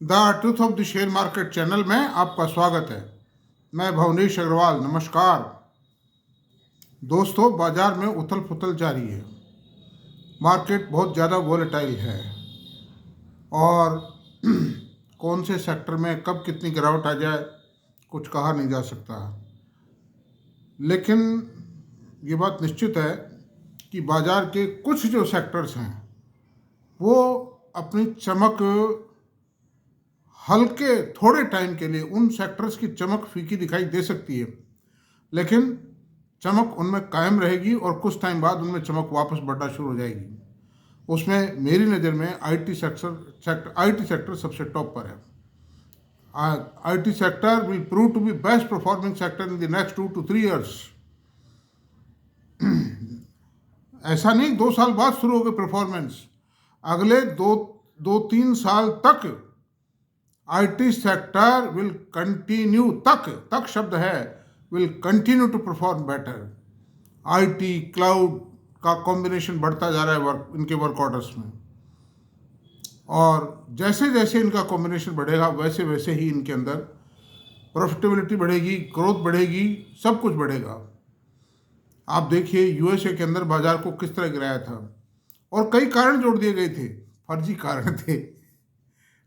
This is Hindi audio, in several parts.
The truth of the share market channel में आपका स्वागत है। मैं भवनेश अग्रवाल। नमस्कार दोस्तों, बाजार में उथल पुथल जारी है। मार्केट बहुत ज़्यादा वोलेटाइल है और कौन से सेक्टर में कब कितनी गिरावट आ जाए कुछ कहा नहीं जा सकता। लेकिन ये बात निश्चित है कि बाजार के कुछ जो सेक्टर्स हैं वो अपनी चमक हल्के थोड़े टाइम के लिए, उन सेक्टर्स की चमक फीकी दिखाई दे सकती है, लेकिन चमक उनमें कायम रहेगी और कुछ टाइम बाद उनमें चमक वापस बढ़ना शुरू हो जाएगी। उसमें मेरी नज़र में आईटी सेक्टर सबसे टॉप पर है। IT sector will prove to be best performing sector in the next 2 to 3 years। ऐसा नहीं 2 साल बाद शुरू होगी परफॉर्मेंस, अगले दो तीन साल तक आईटी सेक्टर विल कंटिन्यू, तक शब्द है, will continue to perform better. IT cloud का कॉम्बिनेशन बढ़ता जा रहा है इनके वर्क ऑर्डर्स में, और जैसे जैसे इनका कॉम्बिनेशन बढ़ेगा वैसे वैसे ही इनके अंदर प्रॉफिटेबिलिटी बढ़ेगी, ग्रोथ बढ़ेगी, सब कुछ बढ़ेगा। आप देखिए यूएसए के अंदर बाजार को किस तरह गिराया था और कई कारण जोड़ दिए गए थे, फर्जी कारण थे,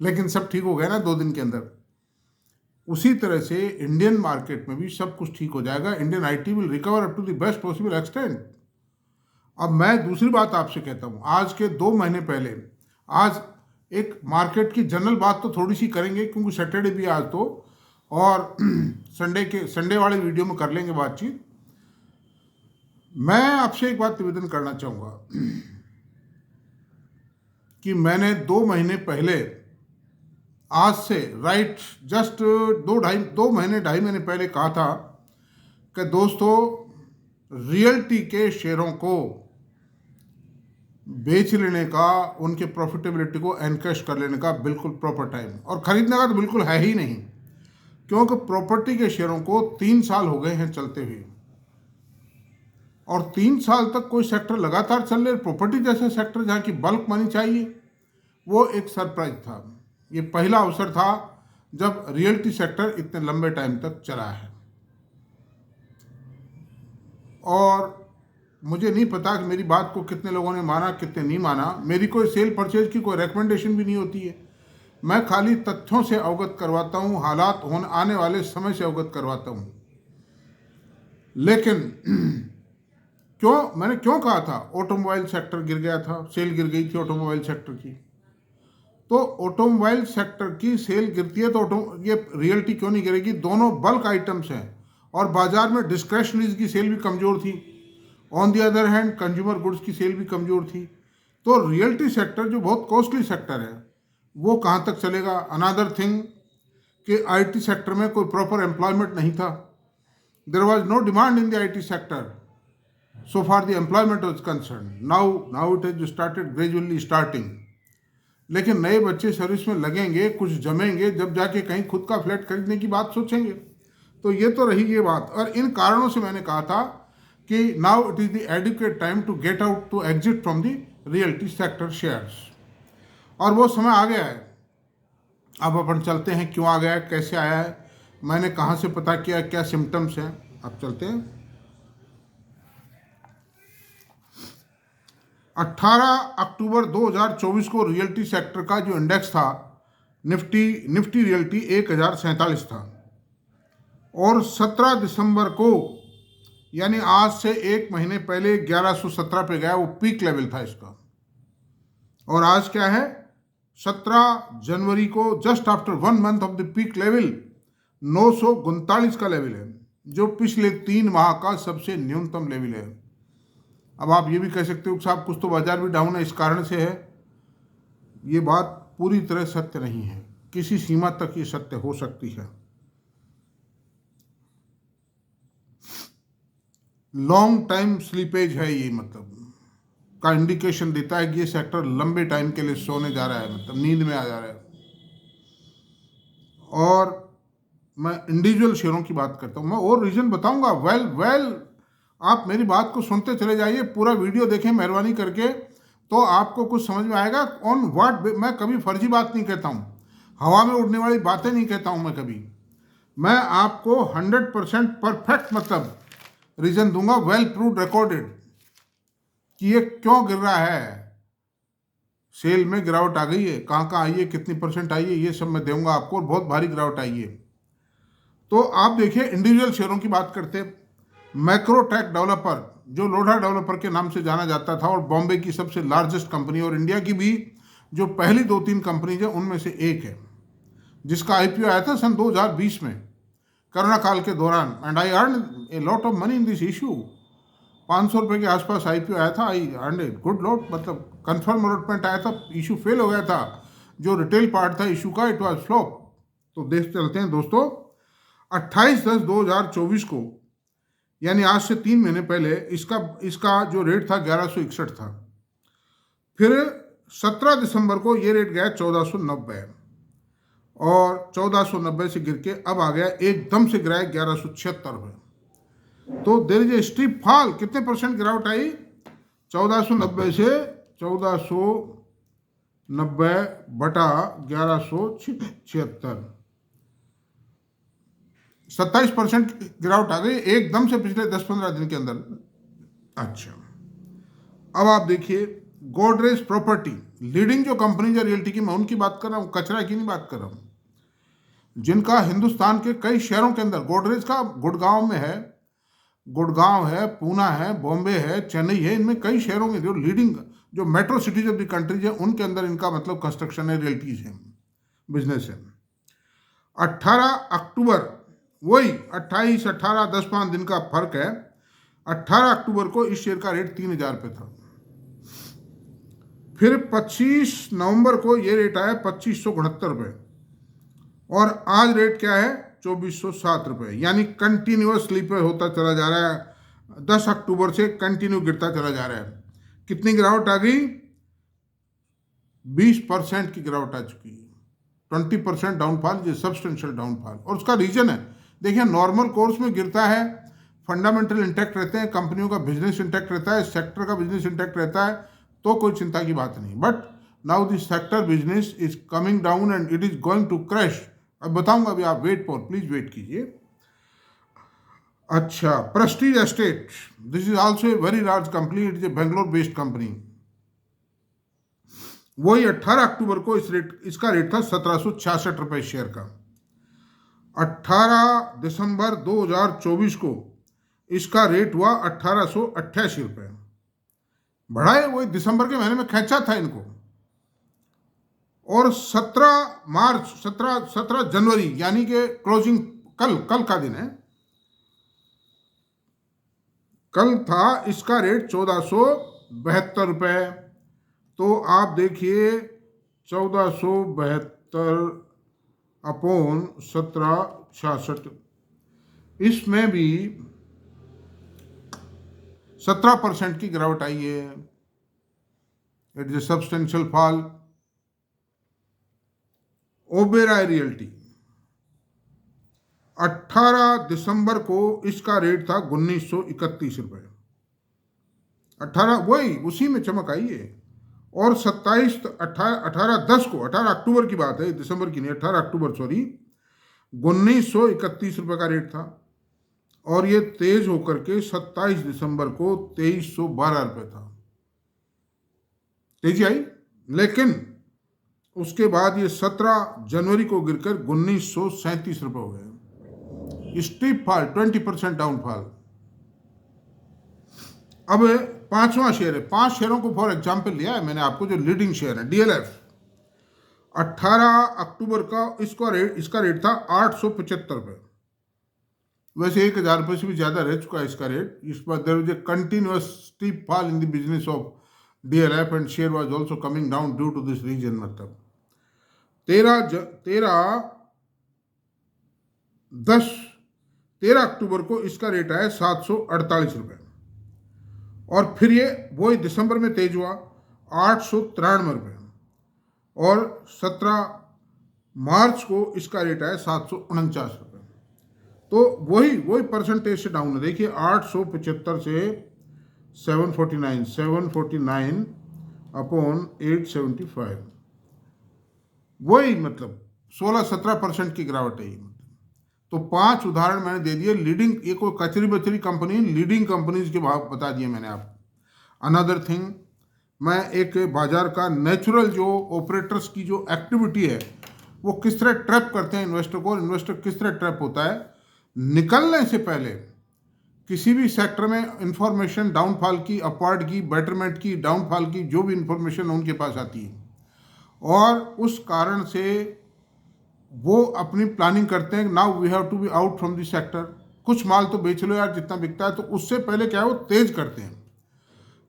लेकिन सब ठीक हो गया ना 2 दिन के अंदर। उसी तरह से इंडियन मार्केट में भी सब कुछ ठीक हो जाएगा। Indian IT will recover up to the best possible extent. अब मैं दूसरी बात आपसे कहता हूँ, आज के 2 महीने पहले, आज एक मार्केट की जनरल बात तो थोड़ी सी करेंगे क्योंकि सैटरडे भी आज तो, और संडे वाले वीडियो में कर लेंगे बातचीत। मैं आपसे एक बात निवेदन करना चाहूँगा कि मैंने 2 महीने पहले, आज से राइट जस्ट 2 महीने 2.5 महीने पहले कहा था कि दोस्तों रियल्टी के शेयरों को बेच लेने का, उनके प्रॉफिटेबिलिटी को एनकैश कर लेने का बिल्कुल प्रॉपर टाइम, और खरीदने का तो बिल्कुल है ही नहीं, क्योंकि प्रॉपर्टी के शेयरों को 3 साल हो गए हैं चलते हुए, और 3 साल तक कोई सेक्टर लगातार चल रहे। प्रॉपर्टी जैसे सेक्टर जहाँ की बल्क मनी चाहिए, वो एक सरप्राइज था। ये पहला अवसर था जब रियल्टी सेक्टर इतने लंबे टाइम तक चला है, और मुझे नहीं पता कि मेरी बात को कितने लोगों ने माना, कितने नहीं माना। मेरी कोई सेल परचेज की कोई रिकमेंडेशन भी नहीं होती है। मैं खाली तथ्यों से अवगत करवाता हूँ, हालात होने आने वाले समय से अवगत करवाता हूँ। लेकिन मैंने क्यों कहा था ऑटोमोबाइल सेक्टर गिर गया था, सेल गिर गई थी ऑटोमोबाइल सेक्टर की। तो ऑटोमोबाइल सेक्टर की सेल गिरती है तो ये रियल्टी क्यों नहीं गिरेगी? दोनों बल्क आइटम्स हैं और बाजार में डिस्क्रेशनरीज की सेल भी कमज़ोर थी। On the other hand consumer goods की सेल भी कमज़ोर थी। तो रियल्टी सेक्टर जो बहुत कॉस्टली सेक्टर है वो कहाँ तक चलेगा? अनदर थिंग कि आईटी सेक्टर में कोई प्रॉपर एम्प्लॉयमेंट नहीं था। There was no demand in the IT sector so far the employment was concerned. Now it has started gradually starting. लेकिन नए बच्चे सर्विस में लगेंगे, कुछ जमेंगे, जब जाके कहीं खुद का फ्लैट खरीदने की बात सोचेंगे। तो ये तो रही ये बात, और इन कारणों से मैंने कहा था कि now it is the adequate time to get out, to exit from the realty sector shares, और वो समय आ गया है। अब अपन चलते हैं क्यों आ गया है, कैसे आया है, मैंने कहाँ से पता किया, क्या सिम्टम्स हैं। अब चलते हैं। 18 अक्टूबर 2024 को रियल्टी सेक्टर का जो इंडेक्स था, निफ्टी रियल्टी 1047 था, और 17 दिसंबर को, यानी आज से 1 महीने पहले 1117 पे गया। वो पीक लेवल था इसका। और आज क्या है? 17 जनवरी को, just after 1 month of the peak level, 939 का लेवल है, जो पिछले 3 माह का सबसे न्यूनतम लेवल है। अब आप ये भी कह सकते हो कि साहब कुछ तो बाजार भी डाउन है, इस कारण से है। ये बात पूरी तरह सत्य नहीं है, किसी सीमा तक ये सत्य हो सकती है। लॉन्ग टाइम स्लीपेज है ये, मतलब का इंडिकेशन देता है कि ये सेक्टर लंबे टाइम के लिए सोने जा रहा है, मतलब नींद में आ जा रहा है। और मैं इंडिविजुअल शेयरों की बात करता हूँ, मैं और रीजन बताऊंगा। वेल आप मेरी बात को सुनते चले जाइए, पूरा वीडियो देखें मेहरबानी करके, तो आपको कुछ समझ में आएगा ऑन व्हाट। मैं कभी फर्जी बात नहीं कहता हूँ। हवा में उड़ने वाली बातें नहीं कहता हूं मैं कभी। मैं आपको 100% परफेक्ट मतलब रीजन दूंगा, वेल प्रूव्ड, रिकॉर्डेड, कि ये क्यों गिर रहा है, सेल में गिरावट आ गई है, कहाँ आई है, कितनी परसेंट आई है, ये सब मैं दूंगा आपको, और बहुत भारी गिरावट आई है। तो आप देखिए, इंडिविजुअल शेयरों की बात करते, मैक्रोटेक डेवलपर, जो लोढ़ा डेवलपर के नाम से जाना जाता था और बॉम्बे की सबसे लार्जेस्ट कंपनी और इंडिया की भी जो पहली 2-3 कंपनीज है उनमें से एक है, जिसका आईपीओ आया था सन 2020 में, कोरोना काल के दौरान। And I earn a lot of money in this issue. 500 रुपये के आसपास आईपीओ आया था। I earn a good lot, मतलब कन्फर्म अलॉटमेंट आया था, इशू फेल हो गया था। जो रिटेल पार्ट था इशू का, इट वॉज फ्लॉप। तो देख चलते हैं दोस्तों, 28/10/2024 को, यानी आज से 3 महीने पहले, इसका जो रेट था 1161 था। फिर 17 दिसंबर को ये रेट गया 1490, और 1490 से गिर के अब आ गया, एकदम से गिरा 1176 में। तो there is a steep fall. कितने परसेंट गिरावट आई? 1490 से 1490 बटा 1176, 27% गिरावट आ गई एकदम से पिछले 10-15 दिन के अंदर। अच्छा, अब आप देखिए, गोदरेज प्रॉपर्टी, लीडिंग जो कंपनी है रियल्टी की, मैं उनकी बात कर रहा हूँ, कचरा की नहीं बात कर रहा हूँ, जिनका हिंदुस्तान के कई शहरों के अंदर, गोदरेज का गुड़गांव में है, गुड़गांव है, पूना है, बॉम्बे है, चेन्नई है, इनमें कई शहरों में जो लीडिंग, जो metro cities of the countries है, उनके अंदर इनका मतलब कंस्ट्रक्शन है, रियल्टीज है, बिजनेस है। 18 अक्टूबर, वही 28, 18, 10-5 दिन का फर्क है। 18 अक्टूबर को इस शेयर का रेट 3000 पे था। फिर 25 नवंबर को ये रेट आया 2569 रुपये, और आज रेट क्या है? 2407 रुपये। यानी कंटिन्यूअसली पे होता चला जा रहा है। 10 अक्टूबर से कंटिन्यू गिरता चला जा रहा है। कितनी गिरावट आ गई? 20% की गिरावट आ चुकी है। 20% डाउनफॉल, ये सब्सटेंशियल डाउनफॉल। और उसका रीजन है, देखिए, नॉर्मल कोर्स में गिरता है, फंडामेंटल इंटैक्ट रहते हैं, कंपनियों का बिजनेस इंटैक्ट रहता है, सेक्टर का बिजनेस इंटैक्ट रहता है, तो कोई चिंता की बात नहीं। But now this sector business is coming down and it is going to crash. अब बताऊंगा, अभी आप वेट फॉर, प्लीज वेट कीजिए। अच्छा, Prestige estate, this is also a very large company, it is a Bangalore based company. वही 18 अक्टूबर को इसका रेट था 1766 रुपये शेयर का। 18 दिसंबर 2024 को इसका रेट हुआ 1888 रुपये। बढ़ाए, वही दिसंबर के महीने में खींचा था इनको। और 17 जनवरी, यानी कि क्लोजिंग कल का दिन है, कल था इसका रेट 1472 रुपये। तो आप देखिए, 1472 अपॉन 1766, इसमें भी 17% की गिरावट आई है। It is a substantial fall. Oberoi realty, 18 दिसंबर को इसका रेट था 1931 रुपये। 18, वही उसी में चमक आई है। और 18 अक्टूबर की बात है, दिसंबर की नहीं, 18 अक्टूबर, सॉरी, 1931 रुपये का रेट था। और ये तेज होकर के 27 दिसंबर को 2312 रुपये था। तेजी आई, लेकिन उसके बाद ये 17 जनवरी को गिरकर 1937 रुपये हो गए। Steep fall, 20% downfall. अब 5वां शेयर है, 5 शेयरों को फॉर एग्जाम्पल लिया है मैंने आपको, जो लीडिंग शेयर है, डीएलएफ। 18 अक्टूबर का इसका रेट था 875 रुपये। वैसे 1000 रुपये से भी ज़्यादा रह चुका है इसका रेट। इस पर there is a continuous steep fall in the business of DLF and share was also coming down due to this reason. मतलब 13 अक्टूबर को इसका रेट आया 748 रुपये। और फिर ये वही दिसंबर में तेज हुआ 893 रुपये। और 17 मार्च को इसका रेट आया 749 रुपये। तो वही परसेंटेज से डाउन है। देखिए, 875 से 749 अपॉन 875, वही मतलब 16-17% की गिरावट है ये। तो 5 उदाहरण मैंने दे दिए लीडिंग, ये कोई कचरी बचरी कंपनी, लीडिंग कंपनीज के भाव बता दिए मैंने आपको। अनदर थिंग, मैं एक बाजार का नेचुरल जो ऑपरेटर्स की जो एक्टिविटी है वो किस तरह ट्रैप करते हैं इन्वेस्टर को, इन्वेस्टर किस तरह ट्रैप होता है, निकलने से पहले किसी भी सेक्टर में इंफॉर्मेशन डाउनफॉल की, अपवार्ड की, बेटरमेंट की, डाउनफॉल की, जो भी इंफॉर्मेशन उनके पास आती है और उस कारण से वो अपनी प्लानिंग करते हैं, now we have to be out from this sector, कुछ माल तो बेच लो यार जितना बिकता है। तो उससे पहले क्या है, वो तेज करते हैं,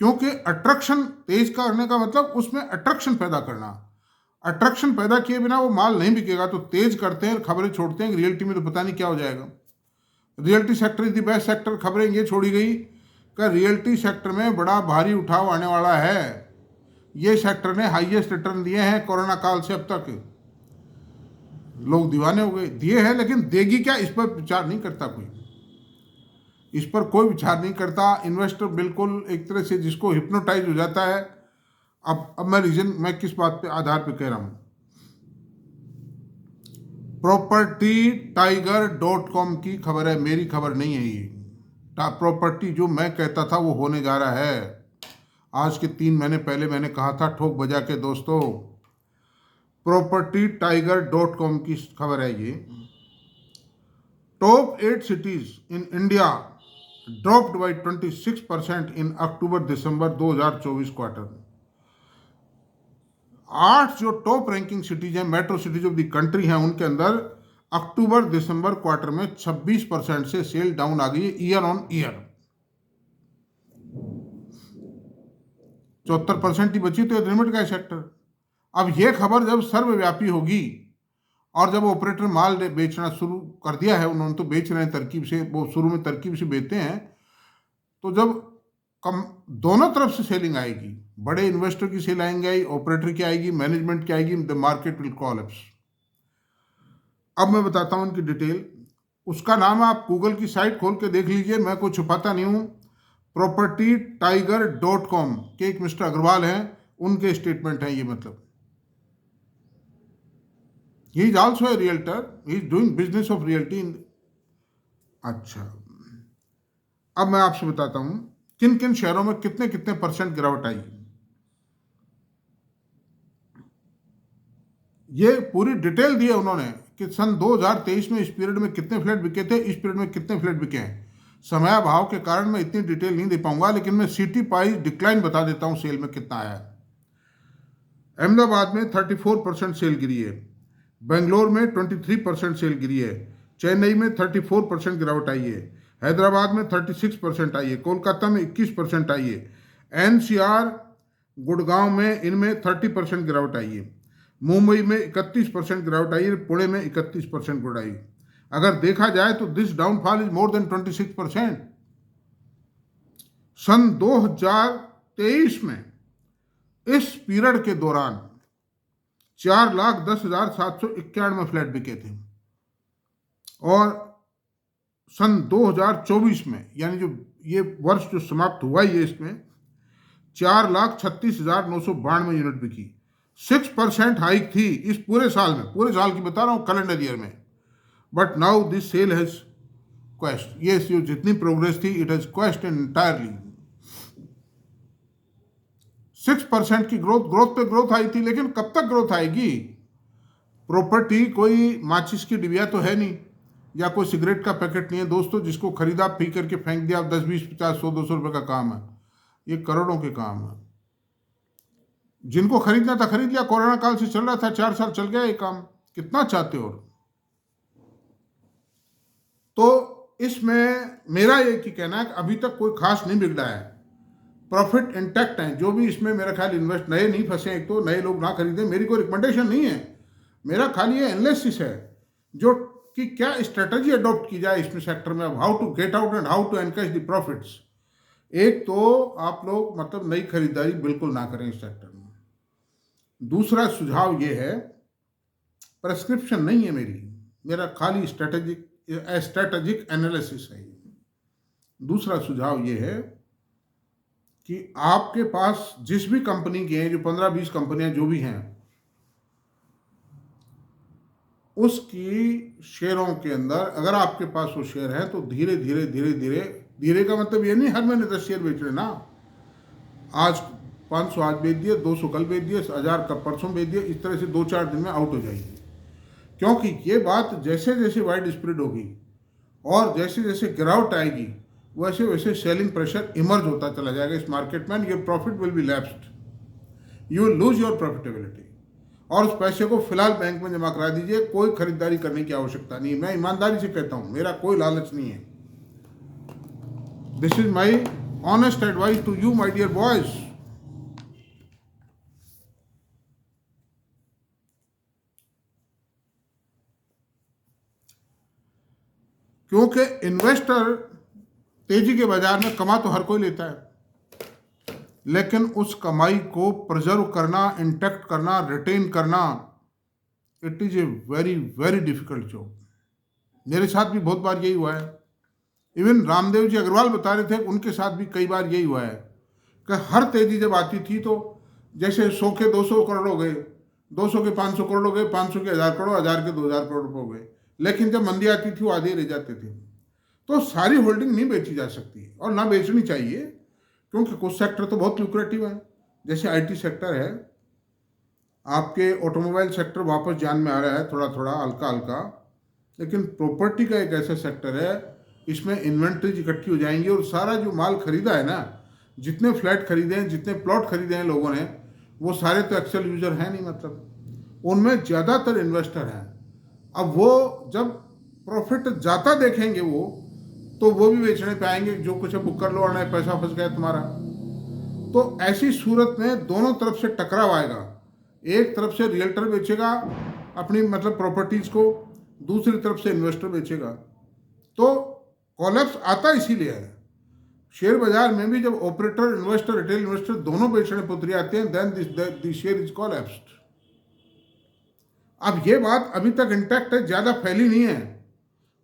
क्योंकि अट्रैक्शन, तेज करने का मतलब उसमें अट्रैक्शन पैदा करना, अट्रैक्शन पैदा किए बिना वो माल नहीं बिकेगा, तो तेज करते हैं, खबरें छोड़ते हैं। रियलिटी में तो पता नहीं क्या हो जाएगा। Reality sector is the best sector, खबरें ये छोड़ी गई कि रियलिटी सेक्टर में बड़ा भारी उठाव आने वाला है, ये सेक्टर ने हाईएस्ट रिटर्न दिए हैं कोरोना काल से अब तक। लोग दीवाने हो गए, दिए हैं लेकिन देगी क्या, इस पर विचार नहीं करता कोई, इस पर कोई विचार नहीं करता। इन्वेस्टर बिल्कुल एक तरह से जिसको हिप्नोटाइज हो जाता है। अब मैं किस बात पे आधार पे कह रहा हूं, propertytiger.com की खबर है, मेरी खबर नहीं है ये। प्रॉपर्टी जो मैं कहता था वो होने जा रहा है। आज के 3 महीने पहले मैंने कहा था ठोक बजा के दोस्तों। propertytiger.com की खबर है ये। Top 8 cities in India dropped by 26% in अक्टूबर-दिसंबर 2024 quarter. 8 जो टॉप रैंकिंग सिटीज हैं, metro cities of the country हैं, उनके अंदर अक्टूबर-दिसंबर क्वार्टर में 26% से सेल डाउन आ गई है ईयर ऑन ईयर। 74% ही बची तो लिमिट का सेक्टर। अब यह खबर जब सर्वव्यापी होगी और जब ऑपरेटर माल बेचना शुरू कर दिया है, उन्होंने तो बेच रहे हैं तरकीब से, वो शुरू में तरकीब से बेचते हैं, तो जब कम दोनों तरफ से सेलिंग आएगी, बड़े इन्वेस्टर की सेल आएंगे, ऑपरेटर की आएगी, मैनेजमेंट की आएगी, द मार्केट विल कोलैप्स। अब मैं बताता हूं इनकी डिटेल। उसका नाम है, आप गूगल की साइट खोल के देख लीजिए, मैं कोई छुपाता नहीं हूं। propertytiger.com के एक मिस्टर अग्रवाल हैं, उनके स्टेटमेंट है ये। मतलब he is also a realtor, he is doing business of realty in. अच्छा, अब मैं आपसे बताता हूं किन किन शहरों में कितने कितने % गिरावट आई। ये पूरी डिटेल दी है उन्होंने कि सन 2023 में इस पीरियड में कितने फ्लैट बिके थे, इस पीरियड में कितने फ्लैट बिके हैं। समयाभाव के कारण मैं इतनी डिटेल नहीं दे पाऊंगा, लेकिन मैं सिटी वाइज डिक्लाइन बता देता हूं सेल में कितना आया है। अहमदाबाद में 34% सेल गिरी है, बेंगलोर में 23% सेल गिरी है, चेन्नई में 34% गिरावट आई है, हैदराबाद में 36% आई है, कोलकाता में 21% आई है, एनसीआर गुड़गांव में इनमें 30% गिरावट आई है, मुंबई में 31% गिरावट आई है, पुणे में 31% गिरावट आई। अगर देखा जाए तो this downfall is more than 26%। सन 2023 में इस पीरियड के दौरान 4,10,791 फ्लैट बिके थे, और सन 2024 में, यानी जो ये वर्ष जो समाप्त हुआ है, इसमें 4,36,992 यूनिट बिकी। 6% हाइक थी इस पूरे साल में, पूरे साल की बता रहा हूँ, कैलेंडर ईयर में। But now this sale has quest, ये जो जितनी प्रोग्रेस थी इट हैज क्वेस्ट एंटायरली। 6% की ग्रोथ पे ग्रोथ आई थी, लेकिन कब तक ग्रोथ आएगी। प्रॉपर्टी कोई माचिस की डिबिया तो है नहीं, या कोई सिगरेट का पैकेट नहीं है दोस्तों, जिसको खरीदा पी करके फेंक दिया, 10, 20, 50, 100, 200 रुपए का काम है। ये करोड़ों के काम है। जिनको खरीदना था खरीद लिया, कोरोना काल से चल रहा था, 4 साल चल गया ये काम, कितना चाहते हो। तो इसमें मेरा ये की कहना है कि अभी तक कोई खास नहीं बिगड़ा है, प्रॉफिट इंटैक्ट है। जो भी इसमें मेरा ख्याल इन्वेस्ट नए नहीं फंसे, एक तो नए लोग ना खरीदें, मेरी कोई रिकमेंडेशन नहीं है, मेरा खाली ये एनालिसिस है जो कि क्या स्ट्रेटजी अडॉप्ट की जाए इसमें सेक्टर में, अब how to get out and how to encourage the profits. एक तो आप लोग मतलब नई खरीदारी बिल्कुल ना करें इस सेक्टर में। दूसरा सुझाव ये है, प्रेस्क्रिप्शन नहीं है मेरा खाली स्ट्रेटेजिक एनालिसिस है। दूसरा सुझाव ये है कि आपके पास जिस भी कंपनी के हैं, जो 15-20 कंपनियां जो भी हैं, उसकी शेयरों के अंदर अगर आपके पास वो शेयर है तो धीरे धीरे धीरे धीरे, धीरे का मतलब ये नहीं हर महीने 10 शेयर बेच रहे ना, आज 500 आज बेच दिए, 200 कल बेच दिए, 1000 का परसों बेच दिए, इस तरह से 2-4 दिन में आउट हो जाएगी। क्योंकि ये बात जैसे जैसे वाइड स्प्रेड होगी और जैसे जैसे गिरावट आएगी वैसे वैसे सेलिंग प्रेशर इमर्ज होता चला जाएगा इस मार्केट में, your profit will be lapsed, you will lose your profitability. और उस पैसे को फिलहाल बैंक में जमा करा दीजिए, कोई खरीदारी करने की आवश्यकता नहीं है। मैं ईमानदारी से कहता हूं, मेरा कोई लालच नहीं है। This is my honest advice to you my dear boys. क्योंकि इन्वेस्टर तेजी के बाजार में कमा तो हर कोई लेता है, लेकिन उस कमाई को प्रिजर्व करना, इंटैक्ट करना, रिटेन करना, it is a very very difficult job. मेरे साथ भी बहुत बार यही हुआ है। इवन रामदेव जी अग्रवाल बता रहे थे, उनके साथ भी कई बार यही हुआ है कि हर तेजी जब आती थी तो जैसे 100 के 200 करोड़ हो गए, 200 के 500 करोड़ हो गए, 500 के 1000 करोड़, 1000 के 2000 करोड़ हो गए, लेकिन जब मंदी आती थी वो आधे रह जाते थे। तो सारी होल्डिंग नहीं बेची जा सकती और ना बेचनी चाहिए, क्योंकि कुछ सेक्टर तो बहुत लुक्रेटिव है, जैसे आईटी सेक्टर है, आपके ऑटोमोबाइल सेक्टर वापस जान में आ रहा है थोड़ा थोड़ा हल्का हल्का, लेकिन प्रॉपर्टी का एक ऐसा सेक्टर है, इसमें इन्वेंट्रीज इकट्ठी हो जाएंगी और सारा जो माल खरीदा है ना, जितने फ्लैट खरीदे हैं, जितने प्लॉट खरीदे हैं लोगों ने, वो सारे तो एक्सेल यूजर हैं नहीं, मतलब उनमें ज़्यादातर इन्वेस्टर हैं। अब वो जब प्रॉफिट जाता देखेंगे तो वो भी बेचने पे आएंगे, जो कुछ है बुक कर लो और नहीं पैसा फंस गया तुम्हारा। तो ऐसी सूरत में दोनों तरफ से टकराव आएगा। एक तरफ से रियल्टर बेचेगा अपनी मतलब प्रॉपर्टीज को, दूसरी तरफ से इन्वेस्टर बेचेगा। तो कॉलेप्स आता इसीलिए है। शेयर बाजार में भी जब ऑपरेटर, इन्वेस्टर, रिटेल इन्वेस्टर दोनों बेचने पर उतरी आते हैं, देन दिस शेयर इज कॉलेप्स्ड। अब ये बात अभी तक इंटैक्ट है, ज़्यादा फैली नहीं है,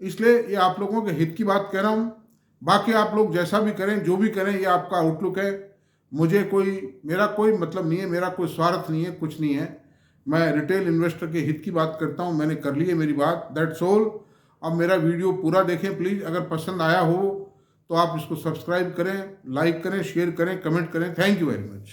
इसलिए ये आप लोगों के हित की बात कह रहा हूँ। बाकी आप लोग जैसा भी करें, जो भी करें, ये आपका आउटलुक है। मेरा कोई मतलब नहीं है, मेरा कोई स्वार्थ नहीं है, कुछ नहीं है। मैं रिटेल इन्वेस्टर के हित की बात करता हूँ, मैंने कर ली है मेरी बात, दैट्स ऑल। अब मेरा वीडियो पूरा देखें प्लीज़, अगर पसंद आया हो तो आप इसको सब्सक्राइब करें, लाइक करें, शेयर करें, कमेंट करें। Thank you very much.